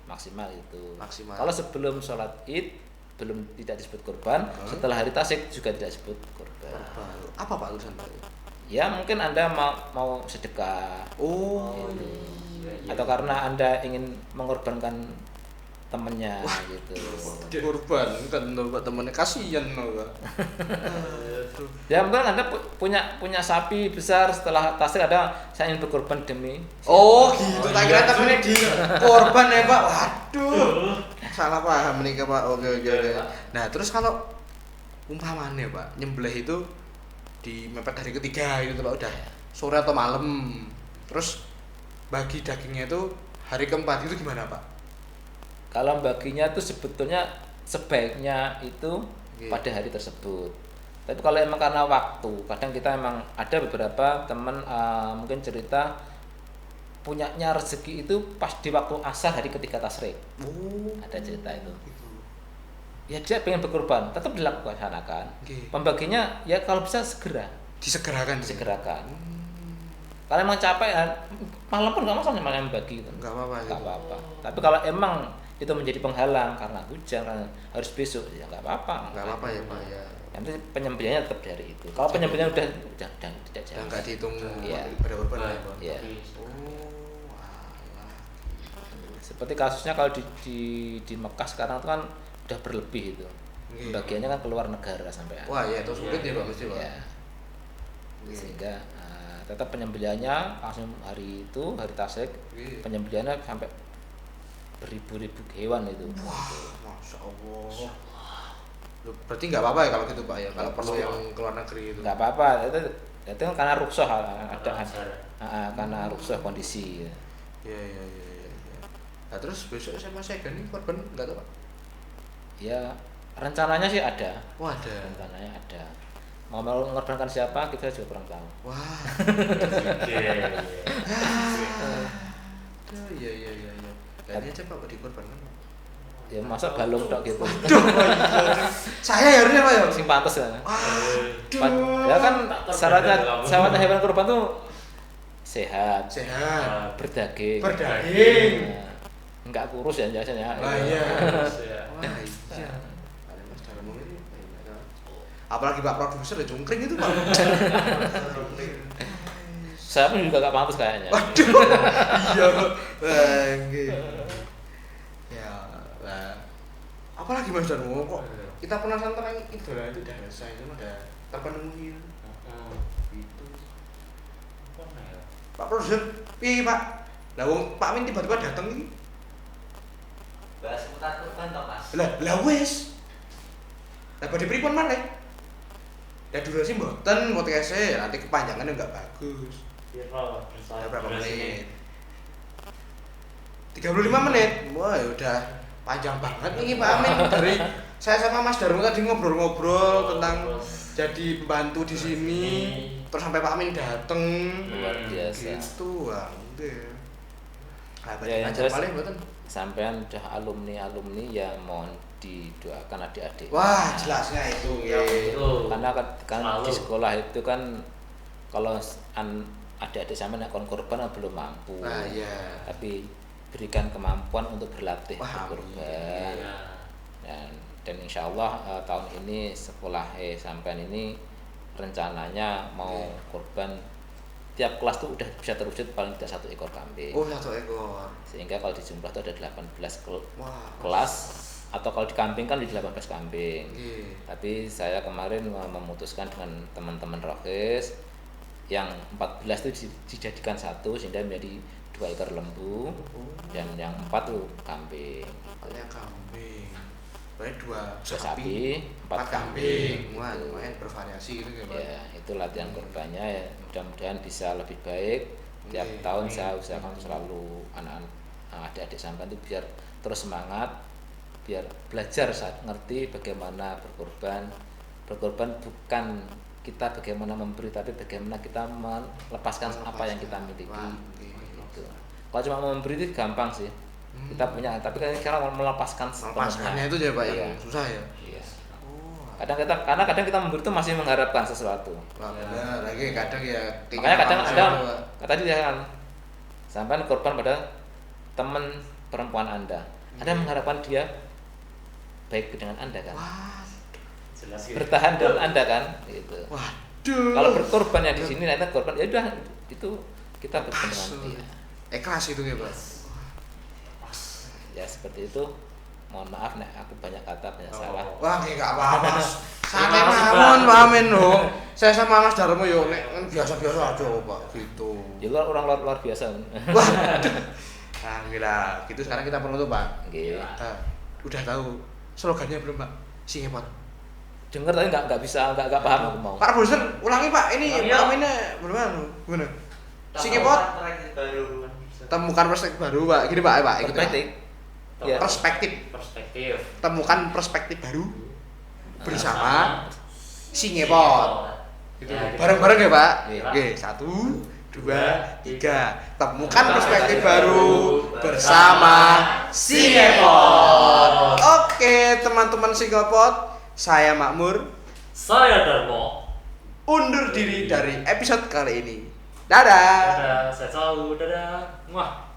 Speaker 1: Maksimal itu.
Speaker 2: Maksimal.
Speaker 1: Kalau sebelum sholat Id tidak disebut kurban, setelah hari tasyrik juga tidak disebut kurban.
Speaker 2: Apa Pak urusan Pak?
Speaker 1: Ya mungkin Anda mau sedekah. Atau karena Anda ingin mengorbankan temennya gitu.
Speaker 2: Kurban kan Pak temennya kasihan Pak.
Speaker 1: Ya mungkin Anda punya sapi besar, setelah tasyrik ada saya ingin berkorban demi.
Speaker 2: Gitu. Tak kira temennya di korban ya Pak. Waduh. Salah paham nih Pak. Oke. Nah, terus kalau umpamanya Pak, nyembelih itu di mepet hari ketiga gitu Pak, udah sore atau malam. Terus bagi dagingnya itu hari keempat itu gimana Pak?
Speaker 1: Kalau baginya tuh sebetulnya sebaiknya itu pada hari tersebut. Tapi kalau emang karena waktu, kadang kita emang ada beberapa teman mungkin cerita punyanya rezeki itu pas di waktu asar hari ketiga tasyrik. Ada cerita itu. Ya dia pengen berkorban, tetap dilaksanakan. Pembaginya ya kalau bisa disegerakan. Kalau emang capek ya, malam pun nggak masalah malam bagi gitu.
Speaker 2: Nggak apa-apa.
Speaker 1: Tapi kalau emang itu menjadi penghalang karena hujan, karena harus besok, ya nggak apa-apa.
Speaker 2: Nggak apa-apa ya Pak ya.
Speaker 1: Yang penting penyembelihannya tetap dari itu. Kalau penyembelihan udah tidak jadi.
Speaker 2: Nggak dihitung
Speaker 1: ya.
Speaker 2: Pada korban ya Pak.
Speaker 1: Iya. Seperti kasusnya kalau di Mekah sekarang itu kan udah berlebih itu. Bagiannya kan keluar negara sampai.
Speaker 2: Wah ya itu sulit ya Pak mesti Pak.
Speaker 1: Ya. Sehingga tetap penyembelihannya langsung hari itu, hari tasyrik, penyembelihannya sampai beribu-ribu hewan itu.
Speaker 2: Wah, Masya Allah. Berarti nggak apa-apa ya kalau gitu Pak ya, kalau perlu yang keluar negeri itu.
Speaker 1: Nggak apa-apa, itu kan karena rukshoh ada karena rukshoh kondisi.
Speaker 2: Ya. Nah, terus besok SMA Segan ini korban enggak tahu Pak?
Speaker 1: Ya rencananya sih ada.
Speaker 2: Wah ada.
Speaker 1: Rencananya ada. Mau mengorbankan siapa kita juga kurang tahu.
Speaker 2: Wah. Aduh, iya. Kayaknya aja Pak dikorbankan.
Speaker 1: Ya masa balung tok gitu.
Speaker 2: Saya harusnya Pak ya.
Speaker 1: Sing pantes ya.
Speaker 2: Aduh.
Speaker 1: Ya kan syaratnya hewan kurban tuh sehat, berdaging. Nah, enggak kurus ya biasanya.
Speaker 2: Wah iya. Wah iya. Ada Mas Darmo ini. Apalagi Pak produser ya jungkring itu Pak.
Speaker 1: Saya pun juga gak pantas kayaknya.
Speaker 2: Waduh. Iya. Bangke. Ya, lah. Apalagi Mas Darmo kok kita penasaran tentang idola itu udah selesai itu udah terpenuhi. Gitu. Pak produser, piye Pak? Lah wong Pak Min tiba-tiba datang iki.
Speaker 3: Bahas seputar kurban toh Mas.
Speaker 2: Lah wis. Lah badhe pripun maneh? Lah durasi mboten podcast-e, nanti kepanjangannya enggak bagus.
Speaker 3: Berapa
Speaker 2: Berapa menit? 35 menit. Wah, ya udah panjang banget nih Pak Amin dari saya sama Mas Darmo tadi ngobrol-ngobrol tentang jadi pembantu di sini. Terus sampai Pak Amin dateng.
Speaker 1: Luar biasa.
Speaker 2: Gitu, Bang. Nah,
Speaker 1: Ya, yang
Speaker 2: aja
Speaker 1: jelas
Speaker 2: paling mboten.
Speaker 1: sampean udah alumni ya mohon didoakan adik-adik.
Speaker 2: Wah, jelasnya itu.
Speaker 1: Karena kan di sekolah itu kan kalau adik-adik sampean kon korban belum mampu.
Speaker 2: Nah, iya.
Speaker 1: Tapi berikan kemampuan untuk berlatih
Speaker 2: Wah,
Speaker 1: berkorban. Dan insya Allah tahun ini sekolah sampean ini rencananya mau korban tiap kelas tuh udah bisa terwujud paling tidak 1 ekor kambing.
Speaker 2: Oh, 1 ekor.
Speaker 1: Sehingga kalau di jumlah itu ada 18
Speaker 2: Wah.
Speaker 1: kelas atau kalau di kambing kan di 18 kambing.
Speaker 2: Nggih.
Speaker 1: Tapi saya kemarin memutuskan dengan teman-teman Rokis yang 14 itu dijadikan 1 sehingga menjadi 2 ekor lembu dan yang 4 tuh kambing.
Speaker 2: Banyak kambing. Berarti 2
Speaker 1: Sapi, 4
Speaker 2: kambing. Wah, lumayan bervariasi gitu ya, Pak.
Speaker 1: Ya, itu latihan korbannya ya. Mudah-mudahan bisa lebih baik. Tiap tahun saya usahakan selalu adik-adik sampean itu biar terus semangat, biar belajar saat ngerti bagaimana berkorban. Berkorban bukan kita bagaimana memberi, tapi bagaimana kita melepaskan apa yang kita miliki. Gitu. Kalau cuma memberi itu gampang sih. Kita punya, tapi kan sekarang melepaskan
Speaker 2: Melepaskannya itu ya Pak yang susah ya.
Speaker 1: Iya.
Speaker 2: Oh.
Speaker 1: Karena kadang kita memberi itu masih mengharapkan sesuatu.
Speaker 2: Wah, benar. Lagi kadang ya
Speaker 1: Makanya kadang ada
Speaker 2: Pak.
Speaker 1: tadi saya kan sampai korban pada teman perempuan Anda. Anda mengharapkan dia baik dengan Anda kan?
Speaker 2: Wah.
Speaker 3: Jelas
Speaker 1: Bertahan dengan Anda kan? Gitu.
Speaker 2: Waduh.
Speaker 1: Kalau berkorban ya di sini nanti korban ya udah itu kita berkorban nanti.
Speaker 2: Ikhlas itu ya Pak.
Speaker 1: Ya seperti itu. Mohon maaf nek aku banyak kata banyak salah.
Speaker 2: Wah, enggak apa-apa. Santai mawon, Pak Amin loh. Saya sama Mas Darmo yo nek biasa-biasa aja Pak, gitu.
Speaker 1: Ya lu orang luar biasa.
Speaker 2: Wah. Alhamdulillah. Gitu sekarang kita penutup, Pak.
Speaker 1: Nggih.
Speaker 2: Udah tahu slogannya belum, Pak? Si ngepot.
Speaker 1: Dengar tapi enggak bisa, enggak paham aku mau.
Speaker 2: Pak produser, ulangi Pak. Ini Pak Aminnya belum gimana? Si ngepot. Temukan perspektif baru, Pak. Gini Pak,
Speaker 1: Perspektif. Ya.
Speaker 2: Perspektif. Temukan perspektif baru bersama si ngepot. Gitu. Bareng-bareng ya, Pak. Oke, 1, 2, 3. Temukan perspektif baru bersama si ngepot. Oke, teman-teman si ngepot, saya Makmur.
Speaker 3: Saya Darmo.
Speaker 2: Undur diri dari episode kali ini. Dadah.
Speaker 3: Dadah, saya tahu. Dadah. Wah.